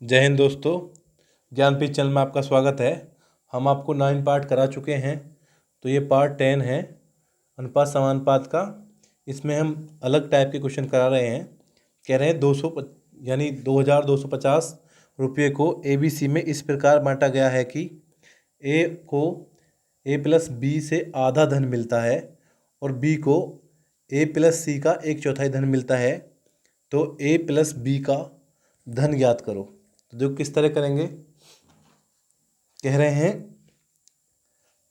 जय हिंद दोस्तों। ज्ञानपीठ चैनल में आपका स्वागत है। हम आपको 9 पार्ट करा चुके हैं, तो ये पार्ट 10 है अनुपात समानुपात का। इसमें हम अलग टाइप के क्वेश्चन करा रहे हैं। कह रहे हैं 200 यानी 2250 रुपये को ABC में इस प्रकार बांटा गया है कि A को A प्लस बी से आधा धन मिलता है और B को A प्लस सी का 1/4 धन मिलता है। तो A प्लस बी का धन ज्ञात करो। तो जो किस तरह करेंगे, कह रहे हैं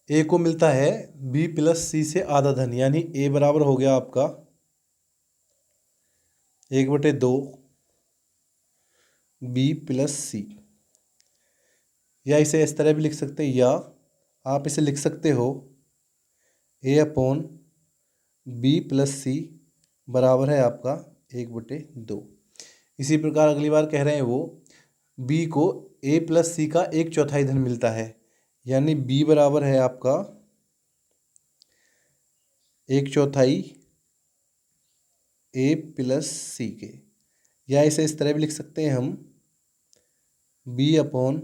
ए को मिलता है बी प्लस सी से आधा धन, यानी ए बराबर हो गया आपका 1/2 बी प्लस सी। या इसे इस तरह भी लिख सकते हैं, या आप इसे लिख सकते हो ए अपॉन बी प्लस सी बराबर है आपका 1/2। इसी प्रकार अगली बार कह रहे हैं वो बी को ए प्लस सी का 1/4 धन मिलता है, यानी बी बराबर है आपका 1/4 ए प्लस सी के। या इसे इस तरह भी लिख सकते हैं हम बी अपॉन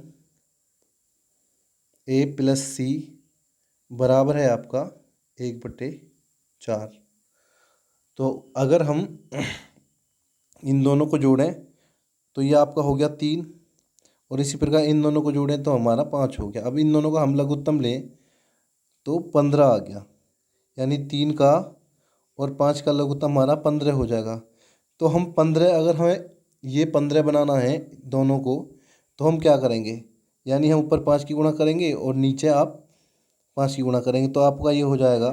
ए प्लस सी बराबर है आपका 1/4। तो अगर हम इन दोनों को जोड़ें तो ये आपका हो गया 3, और इसी प्रकार इन दोनों को जोड़ें तो हमारा 5 हो गया। अब इन दोनों का हम लघुत्तम लें तो 15 आ गया, यानी 3 का और 5 का लघुत्तम हमारा 15 हो जाएगा। तो हम 15, अगर हमें ये 15 बनाना है दोनों को, तो हम क्या करेंगे, यानी हम ऊपर 5 की गुणा करेंगे और नीचे आप 5 की गुणा करेंगे, तो आपका ये हो जाएगा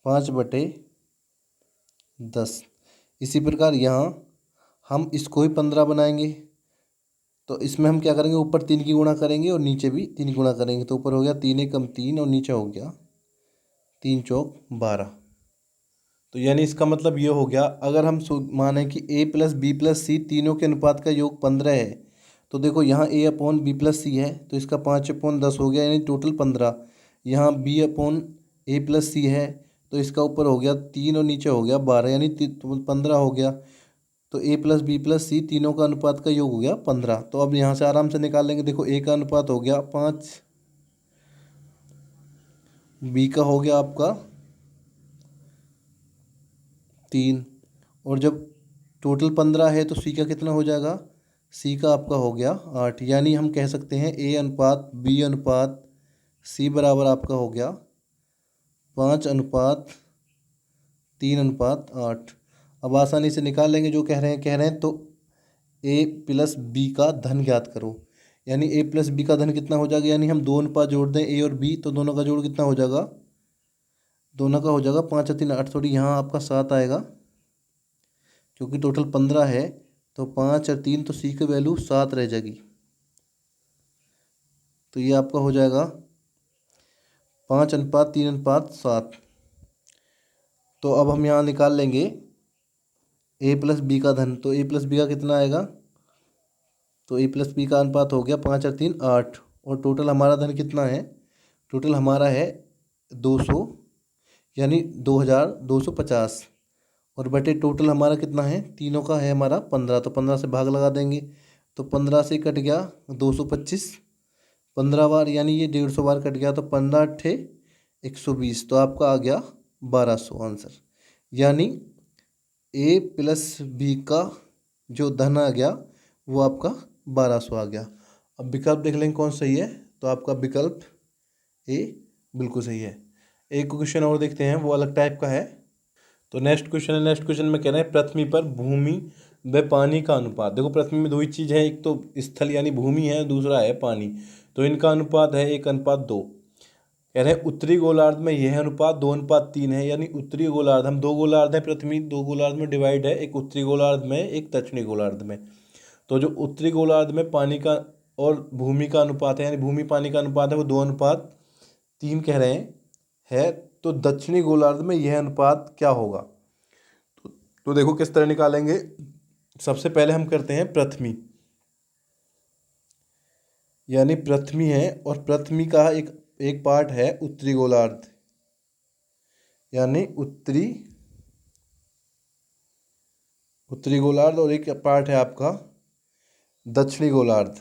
5/10। इसी प्रकार यहाँ हम इसको ही 15 बनाएंगे, तो इसमें हम क्या करेंगे, ऊपर 3 की गुणा करेंगे और नीचे भी 3 की गुणा करेंगे। तो ऊपर हो गया 3 एकम 3 और नीचे हो गया 3 चौक 12। तो यानी इसका मतलब ये हो गया, अगर हम माने कि ए प्लस बी प्लस सी तीनों के अनुपात का योग 15 है, तो देखो यहाँ ए अपॉन बी प्लस सी है तो इसका 5/10 हो गया, यानी टोटल 15। यहाँ बी अपॉन ए प्लस सी है तो इसका ऊपर हो गया 3 और नीचे हो गया 12, यानी 15 हो गया। तो ए प्लस बी प्लस सी तीनों का अनुपात का योग हो गया 15। तो अब यहाँ से आराम से निकाल लेंगे। देखो ए का अनुपात हो गया 5, बी का हो गया आपका 3, और जब टोटल 15 है तो सी का कितना हो जाएगा, सी का आपका हो गया 8। यानी हम कह सकते हैं ए अनुपात बी अनुपात सी बराबर आपका हो गया 5/3/8। अब आसानी से निकाल लेंगे जो कह रहे हैं तो ए प्लस बी का धन ज्ञात करो। यानी ए प्लस बी का धन कितना हो जाएगा, यानी हम 2 अनुपात जोड़ दें ए और बी, तो दोनों का जोड़ कितना हो जाएगा, दोनों का हो जाएगा 5 और 3 8, थोड़ी यहाँ आपका 7 आएगा क्योंकि टोटल 15 है। तो 5 और 3 तो सी की वैल्यू 7 रह जाएगी। तो ये आपका हो जाएगा 5/3/7। तो अब हम यहाँ निकाल लेंगे ए प्लस बी का धन। तो ए प्लस बी का कितना आएगा, तो ए प्लस बी का अनुपात हो गया 5 और 3 8, और टोटल हमारा धन कितना है, टोटल हमारा है 200, यानी 2250, और बटे टोटल हमारा कितना है, तीनों का है हमारा 15। तो 15 से भाग लगा देंगे, तो 15 से कट गया 225 15 बार, यानी ये 150 बार कट गया, तो 15×8 = 120। तो आपका आ गया 1200 आंसर। यानी ए प्लस बी का जो धन आ गया वो आपका 1200 आ गया। अब विकल्प देख लेंगे कौन सही है, तो आपका विकल्प ए बिल्कुल सही है। एक क्वेश्चन और देखते हैं, वो अलग टाइप का है। तो नेक्स्ट क्वेश्चन में कह रहे हैं पृथ्वी पर भूमि व पानी का अनुपात। देखो पृथ्वी में दो ही चीज़ है, एक तो स्थल यानी भूमि है, दूसरा है पानी। तो इनका अनुपात है 1:2। कह रहे हैं उत्तरी गोलार्ध में यह अनुपात 2:3 है, यानी उत्तरी गोलार्ध, हम दो गोलार्ध है, पृथ्वी दो गोलार्ध में डिवाइड है, एक उत्तरी गोलार्ध में एक दक्षिणी गोलार्ध में। तो जो उत्तरी गोलार्ध में पानी का और भूमि का अनुपात है, यानी भूमि पानी का अनुपात है, वो 2:3 कह रहे हैं है। तो दक्षिणी गोलार्ध में यह अनुपात क्या होगा, तो देखो किस तरह निकालेंगे। सबसे पहले हम करते हैं पृथ्वी, यानी पृथ्वी है और पृथ्वी का एक पार्ट है उत्तरी गोलार्ध, यानी उत्तरी गोलार्ध, और एक पार्ट है आपका दक्षिणी गोलार्ध।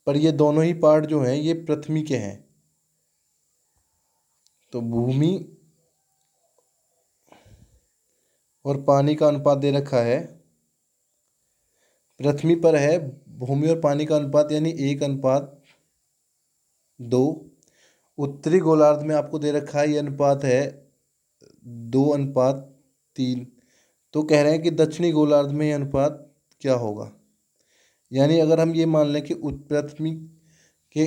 पर ये दोनों ही पार्ट जो हैं ये पृथ्वी के हैं। तो भूमि और पानी का अनुपात दे रखा है, पृथ्वी पर है भूमि और पानी का अनुपात यानी 1:2। उत्तरी गोलार्ध में आपको दे रखा है ये अनुपात है 2:3। तो कह रहे हैं कि दक्षिणी गोलार्ध में ये अनुपात क्या होगा। यानी अगर हम ये मान लें कि पृथ्वी के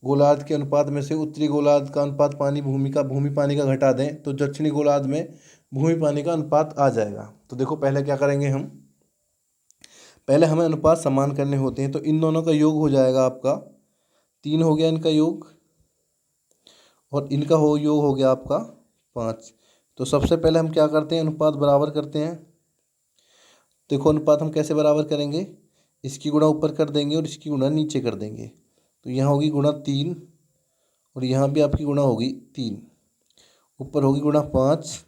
गोलार्ध के अनुपात में से उत्तरी गोलार्ध का अनुपात भूमि पानी का घटा दें तो दक्षिणी गोलार्ध में भूमि पानी का अनुपात आ जाएगा। तो देखो पहले क्या करेंगे हम, पहले हमें अनुपात समान करने होते हैं। तो इन दोनों का योग हो जाएगा आपका 3 हो गया इनका योग, और इनका योग हो गया आपका 5। तो सबसे पहले हम क्या करते हैं, अनुपात बराबर करते हैं। देखो अनुपात हम कैसे बराबर करेंगे, इसकी गुणा ऊपर कर देंगे और इसकी गुणा नीचे कर देंगे। तो यहाँ होगी गुणा 3 और यहाँ भी आपकी गुणा होगी 3, ऊपर होगी गुणा 5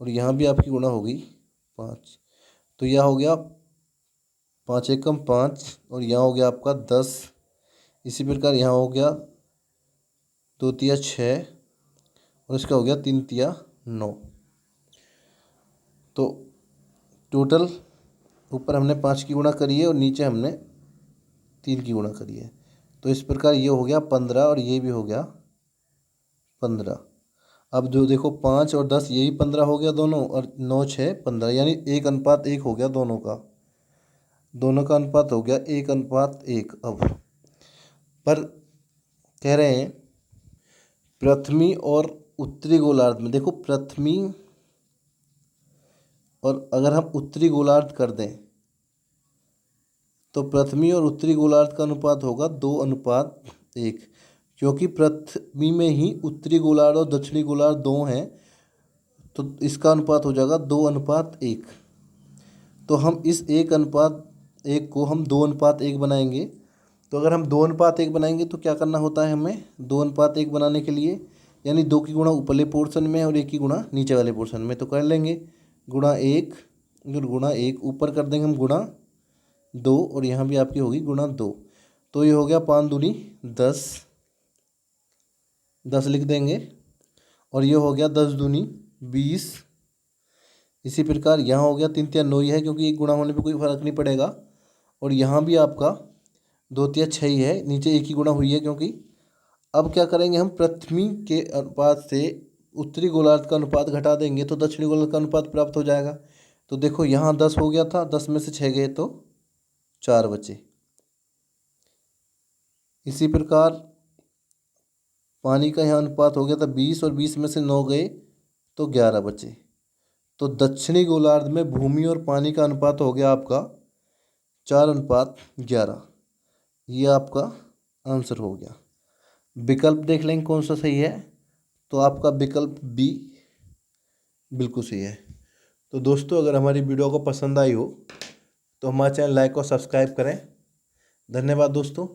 और यहाँ भी आपकी गुणा होगी 5। तो यह हो गया 5 एकम 5 और यहाँ हो गया आपका 10। इसी प्रकार यहाँ हो गया 2 तिया 6 और इसका हो गया 3 तिया 9। तो टोटल ऊपर हमने 5 की गुणा करी है और नीचे हमने 3 की गुणा करी है। तो इस प्रकार ये हो गया 15 और ये भी हो गया 15। अब जो देखो 5 और 10 ये भी 15 हो गया दोनों, और 9 6 15 यानी 1:1 हो गया दोनों का अनुपात हो गया 1:1। अब पर कह रहे हैं पृथ्वी और उत्तरी गोलार्ध में, देखो पृथ्वी और अगर हम उत्तरी गोलार्ध कर दें तो पृथ्वी और उत्तरी गोलार्ध का अनुपात होगा 2:1, क्योंकि पृथ्वी में ही उत्तरी गोलार्ध और दक्षिणी गोलार्ध 2 हैं। तो इसका अनुपात हो जाएगा 2:1। तो हम इस 1:1 को हम 2:1 बनाएंगे। तो अगर हम 2:1 बनाएंगे तो क्या करना होता है हमें, 2:1 बनाने के लिए यानी 2 की गुणा ऊपरले पोर्शन में और 1 की गुणा नीचे वाले पोर्शन में। तो कर लेंगे गुणा 1 और गुणा 1, ऊपर कर देंगे हम गुणा 2 और यहाँ भी आपकी होगी गुणा 2। तो ये हो गया 5 दूनी 10, 10 लिख देंगे, और ये हो गया 10 दूनी 20। इसी प्रकार यहाँ हो गया 3 तिया 9 ही है क्योंकि एक गुणा होने पे कोई फर्क नहीं पड़ेगा, और यहाँ भी आपका 2 तिया 6 ही है, नीचे 1 ही गुणा हुई है क्योंकि। अब क्या करेंगे हम, पृथ्वी के अनुपात से उत्तरी गोलार्ध का अनुपात घटा देंगे तो दक्षिणी गोलार्ध का अनुपात प्राप्त हो जाएगा। तो देखो यहाँ 10 हो गया था, 10 में से 6 गए तो 4 बचे। इसी प्रकार पानी का यहाँ अनुपात हो गया था 20 और 20 में से 9 गए तो 11 बचे। तो दक्षिणी गोलार्ध में भूमि और पानी का अनुपात हो गया आपका 4:11। ये आपका आंसर हो गया। विकल्प देख लेंगे कौन सा सही है, तो आपका विकल्प बी बिल्कुल सही है। तो दोस्तों अगर हमारी वीडियो को पसंद आई हो तो हमारे चैनल लाइक और सब्सक्राइब करें। धन्यवाद दोस्तों।